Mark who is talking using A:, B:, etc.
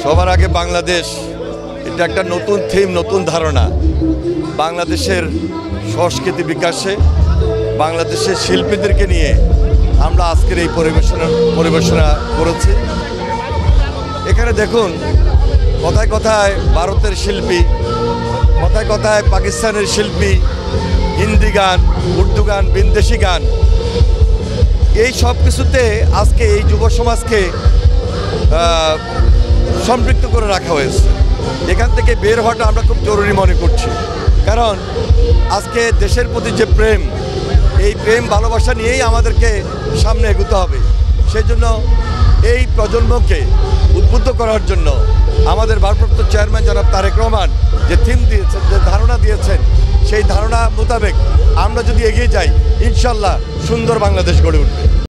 A: সবার আগে বাংলাদেশ এটা একটা নতুন থিম, নতুন ধারণা। বাংলাদেশের সংস্কৃতি বিকাশে বাংলাদেশের শিল্পীদেরকে নিয়ে আমরা আজকের এই পরিবেশনা করেছি। এখানে দেখুন, কথায় কথায় ভারতের শিল্পী, কথায় কথায় পাকিস্তানের শিল্পী, হিন্দি গান, উর্দু গান, বিদেশি গান, এই সব কিছুতে আজকে এই যুব সমাজকে সম্পৃক্ত করে রাখা হয়েছে। এখান থেকে বের হওয়াটা আমরা খুব জরুরি মনে করছি, কারণ আজকে দেশের প্রতি যে প্রেম, এই প্রেম ভালোবাসা নিয়েই আমাদেরকে সামনে এগোতে হবে। সেই জন্য এই প্রজন্মকে উদ্বুদ্ধ করার জন্য আমাদের ভারপ্রাপ্ত চেয়ারম্যান জনাব তারেক রহমান যে থিম দিয়েছেন, যে ধারণা দিয়েছেন, সেই ধারণা মোতাবেক আমরা যদি এগিয়ে যাই, ইনশাল্লাহ সুন্দর বাংলাদেশ গড়ে উঠবে।